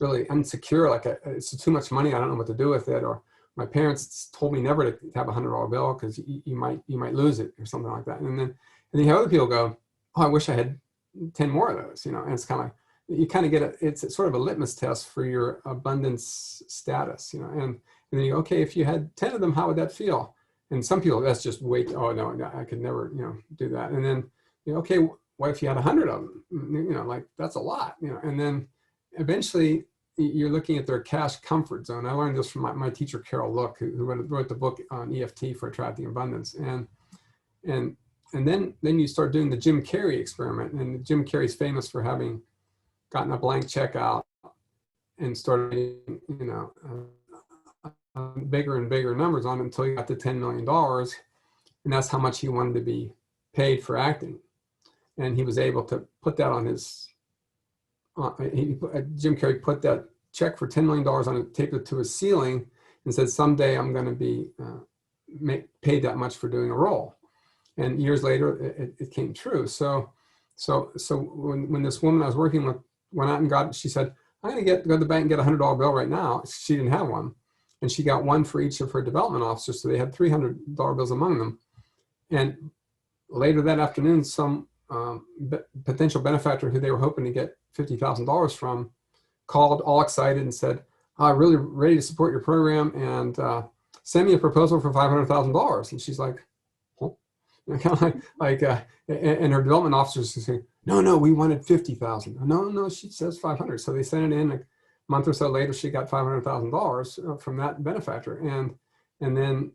really insecure, like it's too much money, I don't know what to do with it, or my parents told me never to have a $100 bill because you might lose it or something like that, and then you have other people go, oh, I wish I had 10 more of those, and it's kind of like, you kind of get it's sort of a litmus test for your abundance status, and then you go, okay, if you had 10 of them, how would that feel? And some people, that's just wait, oh no, I could never, do that. And then, okay, what if you had 100 of them? Like that's a lot, and then eventually you're looking at their cash comfort zone. I learned this from my teacher, Carol Look, who wrote the book on EFT for attracting abundance. And then you start doing the Jim Carrey experiment. And Jim Carrey's famous for having gotten a blank check out and started, bigger and bigger numbers on it until he got to $10 million. And that's how much he wanted to be paid for acting. And he was able to put that on his, Jim Carrey put that check for $10 million on it, taped it to his ceiling, and said, someday I'm going to be paid that much for doing a role. And years later, it came true. So when this woman I was working with went out and she said, I'm going to go to the bank and get a $100 bill right now. She didn't have one. And she got one for each of her development officers. So they had $300 bills among them. And later that afternoon, some potential benefactor who they were hoping to get $50,000 from called all excited and said, I'm really ready to support your program, and send me a proposal for $500,000. And she's like, oh. Kind of and her development officers say, No, we wanted 50,000. No, she says 500. So they sent it in. A month or so later, she got $500,000 from that benefactor. And then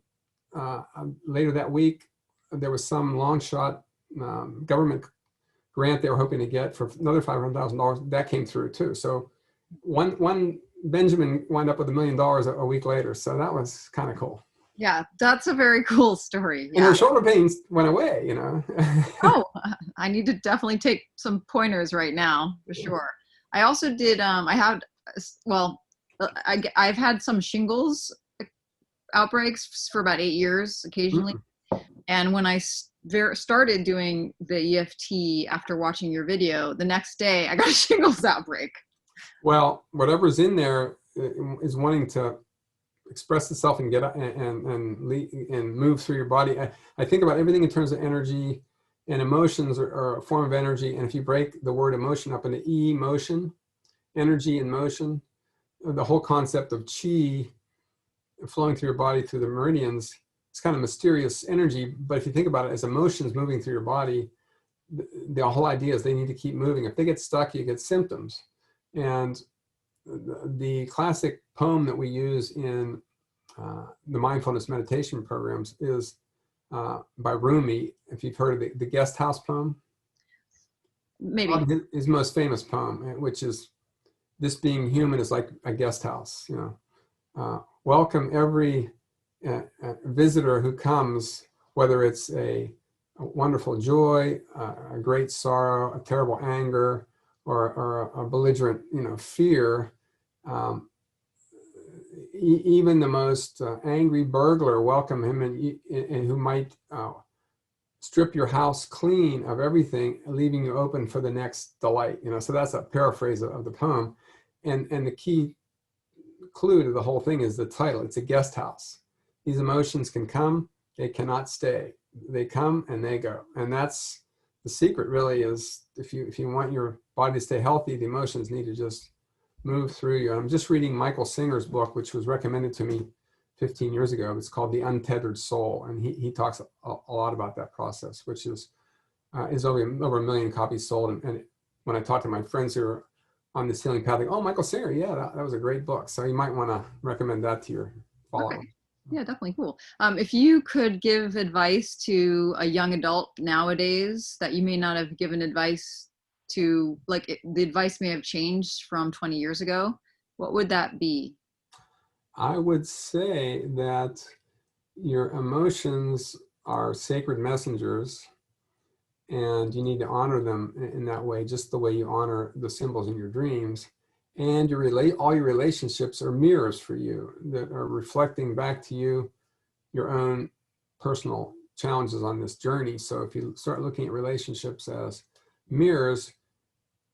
later that week, there was some long shot government grant they were hoping to get for another $500,000. That came through too. So one Benjamin wound up with $1 million a week later. So that was kind of cool. Yeah, that's a very cool story. And Yeah. her shoulder pains went away, you know. Oh, I need to definitely take some pointers right now for sure. I also did. I've had some shingles outbreaks for about 8 years occasionally. And when I started doing the EFT after watching your video, the next day I got a shingles outbreak. Well, whatever's in there is wanting to express itself and get and move through your body. I think about everything in terms of energy, and emotions are a form of energy. And if you break the word emotion up into emotion, energy and motion, the whole concept of chi flowing through your body through the meridians, it's kind of mysterious energy. But if you think about it as emotions moving through your body, the whole idea is they need to keep moving. If they get stuck, you get symptoms. And the classic poem that we use in the mindfulness meditation programs is by Rumi. If you've heard of the guest house poem, Maybe his most famous poem, which is, "This being human is like a guest house. You know, welcome every visitor who comes, whether it's a wonderful joy, a great sorrow, a terrible anger, or a belligerent, you know, fear. Even the most angry burglar, welcome him, and who might strip your house clean of everything, leaving you open for the next delight." You know, so that's a paraphrase of the poem, and the key clue to the whole thing is the title. It's a guest house. These emotions can come, they cannot stay. They come and they go, and that's the secret. Really, is if you want your body to stay healthy, the emotions need to just move through you. I'm just reading Michael Singer's book, which was recommended to me 15 years ago. It's called The Untethered Soul, and he talks a lot about that process, which is over 1 million copies sold. And when I talk to my friends who are on this healing path, like, "Oh, Michael Singer, yeah, that was a great book." So you might want to recommend that to your followers. Okay. Yeah, definitely cool. If you could give advice to a young adult nowadays that you may not have given advice to, like the advice may have changed from 20 years ago, what would that be? I would say that your emotions are sacred messengers, and you need to honor them in that way, just the way you honor the symbols in your dreams. And all your relationships are mirrors for you that are reflecting back to you your own personal challenges on this journey. So if you start looking at relationships as mirrors,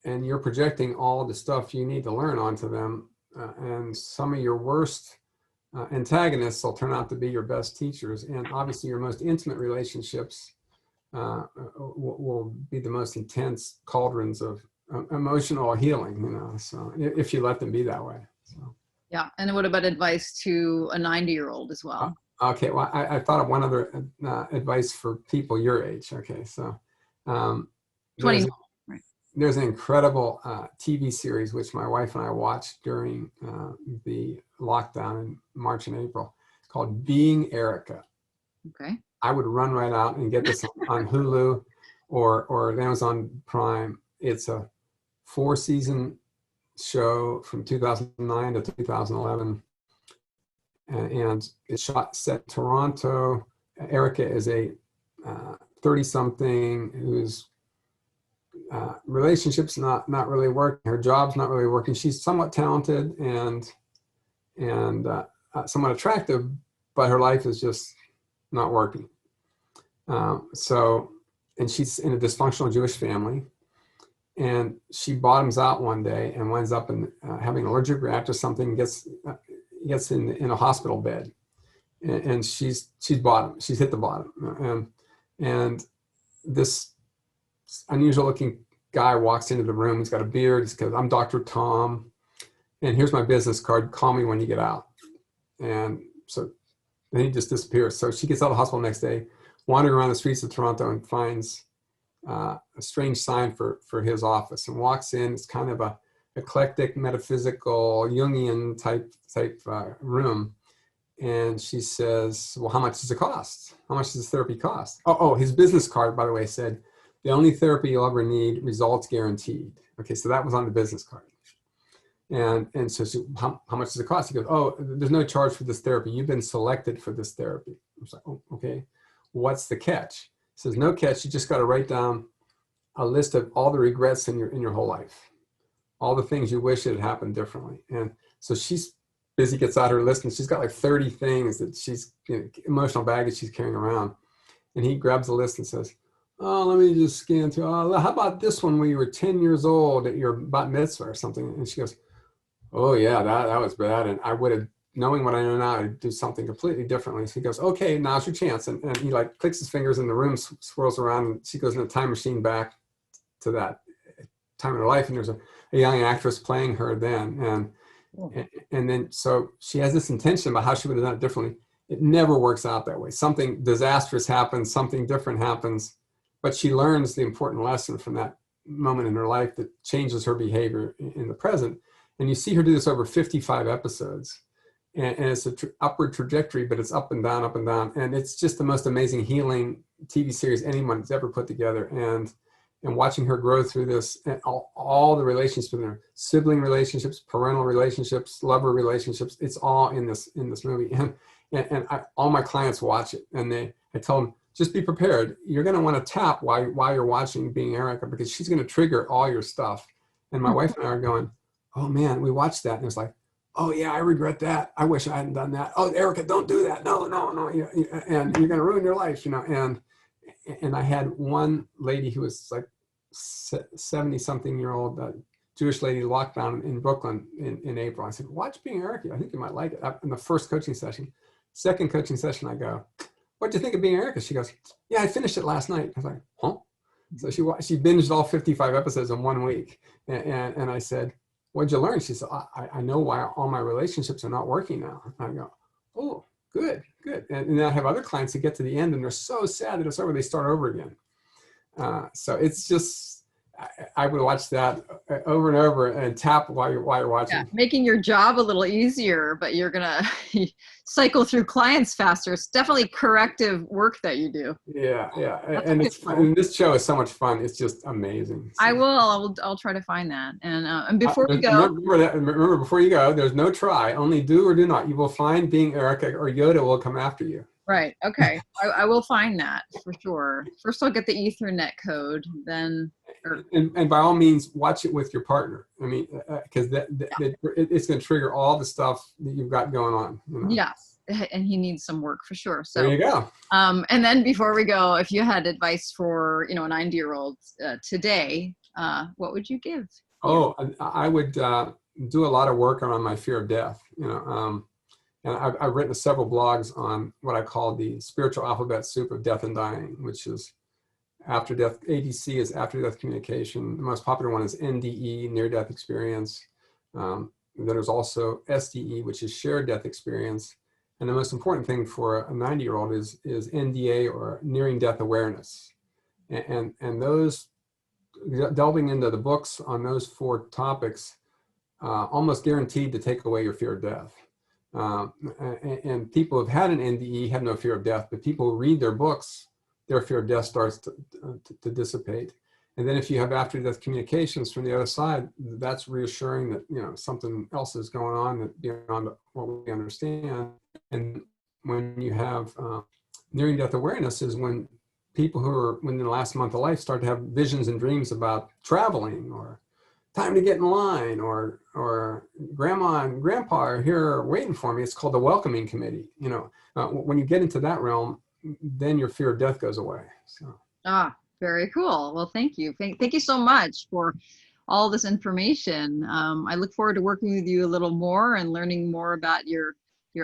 and you're projecting all the stuff you need to learn onto them, and some of your worst antagonists will turn out to be your best teachers. And obviously your most intimate relationships will be the most intense cauldrons of emotional healing, you know, so if you let them be that way. So. Yeah. And what about advice to a 90-year-old as well? Okay. Well, I thought of one other advice for people your age. Okay. So there's an incredible TV series, which my wife and I watched during the lockdown in March and April, called Being Erica. Okay. I would run right out and get this on Hulu or Amazon Prime. It's a 4-season show from 2009 to 2011. And it's set in Toronto. Erica is a 30-something whose relationship's not really working. Her job's not really working. She's somewhat talented and somewhat attractive, but her life is just not working. And she's in a dysfunctional Jewish family, and she bottoms out one day and winds up having an allergic reaction to something, gets in a hospital bed, and she's hit the bottom, and this unusual looking guy walks into the room. He's got a beard. He says, "I'm Dr. Tom, and here's my business card. Call me when you get out." And so then he just disappears. So she gets out of the hospital the next day, wandering around the streets of Toronto, and finds a strange sign for his office, and walks in. It's kind of a eclectic, metaphysical, Jungian type room. And she says, well, how much does it cost? How much does therapy cost? Oh, his business card, by the way, said, the only therapy you'll ever need, results guaranteed. Okay, so that was on the business card. And so how much does it cost? He goes, oh, there's no charge for this therapy. You've been selected for this therapy. I was like, oh, okay. What's the catch? He says, no catch. You just got to write down a list of all the regrets in your whole life, all the things you wish it had happened differently. And so she's busy, gets out her list, and she's got like 30 things that she's, emotional baggage she's carrying around. And he grabs the list and says, oh, let me just scan through. Oh, how about this one where you were 10 years old at your bat mitzvah or something? And she goes, oh yeah, that was bad. And I would have, knowing what I know now, I'd do something completely differently. So he goes, okay, now's your chance. And he like clicks his fingers and the room swirls around, and she goes in a time machine back to that time in her life. And there's a young actress playing her then. And then, so she has this intention about how she would have done it differently. It never works out that way. Something disastrous happens, something different happens, but she learns the important lesson from that moment in her life that changes her behavior in the present. And you see her do this over 55 episodes. And it's an upward trajectory, but it's up and down, up and down. And it's just the most amazing healing TV series anyone's ever put together. And watching her grow through this, and all the relationships with her, sibling relationships, parental relationships, lover relationships, it's all in this movie. And all my clients watch it. And I tell them, just be prepared. You're going to want to tap while you're watching Being Erica, because she's going to trigger all your stuff. And my wife and I are going, oh man, we watched that. And it's like, oh yeah, I regret that. I wish I hadn't done that. Oh, Erica, don't do that. No. And you're going to ruin your life, And I had one lady who was like 70-something-year-old Jewish lady, locked down in Brooklyn in April. I said, watch Being Erica. I think you might like it. In the first coaching session. Second coaching session, I go, what'd you think of Being Erica? She goes, yeah, I finished it last night. I was like, huh? So she binged all 55 episodes in 1 week. And I said, what'd you learn? She said, I know why all my relationships are not working now. And I go, oh, good. And then I have other clients that get to the end and they're so sad that it's over, they start over again. So it's just, I would watch that over and over and tap while you're watching. Yeah, making your job a little easier, but you're gonna cycle through clients faster. It's definitely corrective work that you do. Yeah. And it's fun. And this show is so much fun. It's just amazing. So. I'll try to find that. And before we go, remember, before you go, there's no try, only do or do not. You will find Being Erica, or Yoda will come after you. Right. Okay. I will find that for sure. First, I'll get the Ethernet code, then. And by all means, watch it with your partner. I mean, because it's going to trigger all the stuff that you've got going on. Yes, and he needs some work for sure. So there you go. And then before we go, if you had advice for a 90-year-old today, what would you give? Oh, I would do a lot of work around my fear of death. And I've written several blogs on what I call the spiritual alphabet soup of death and dying, which is after death. ADC is after death communication. The most popular one is NDE, near death experience. Then there's also SDE, which is shared death experience. And the most important thing for a 90-year-old is NDA, or nearing death awareness. And those, delving into the books on those 4 topics, almost guaranteed to take away your fear of death. And people who've had an NDE have no fear of death, but people who read their books, their fear of death starts to dissipate. And then if you have after death communications from the other side, that's reassuring that, something else is going on that beyond what we understand. And when you have nearing death awareness is when people who are within the last month of life start to have visions and dreams about traveling, or time to get in line, or grandma and grandpa are here waiting for me. It's called the welcoming committee. When you get into that realm, then your fear of death goes away. So. Very cool. Well, thank you. Thank you so much for all this information. I look forward to working with you a little more and learning more about your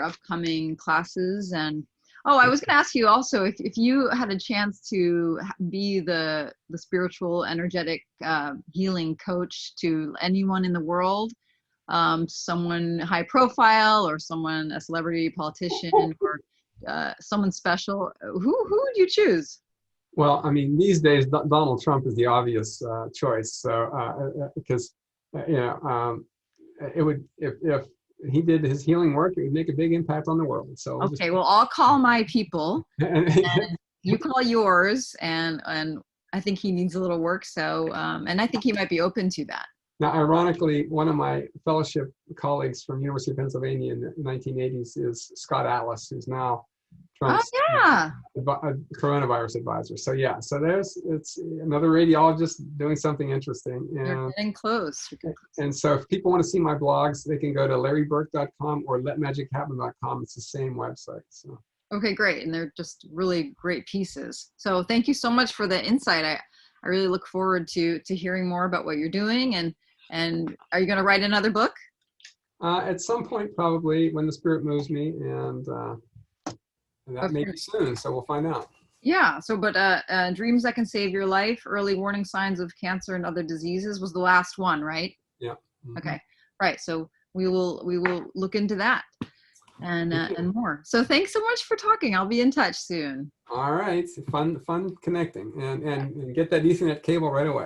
upcoming classes. And I was going to ask you also if you had a chance to be the spiritual, energetic healing coach to anyone in the world, someone high profile, or a celebrity politician, or someone special, who would you choose? Well, I mean, these days Donald Trump is the obvious choice. So because you know, it would if he did his healing work, it would make a big impact on the world. So we'll just Okay, well, I'll call my people, and, and you call yours, and I think he needs a little work. So, and I think he might be open to that. now, ironically, one of my fellowship colleagues from University of Pennsylvania in the 1980s is Scott Atlas, who's now Oh Trump's yeah, coronavirus advisor. So yeah, so it's another radiologist doing something interesting. you're getting close. You're getting close. And so if people want to see my blogs, they can go to larryburk.com or letmagichappen.com. It's the same website. So Okay, great, and they're just really great pieces. So thank you so much for the insight. I really look forward to hearing more about what you're doing. And are you going to write another book? at some point, probably when the spirit moves me, and that may be soon. So we'll find out. Yeah. So, but Dreams That Can Save Your Life: Early Warning Signs of Cancer and Other Diseases was the last one, right? Yeah. Mm-hmm. Okay. Right. So we will look into that and more. So thanks so much for talking. I'll be in touch soon. All right. Fun connecting, and get that Ethernet cable right away.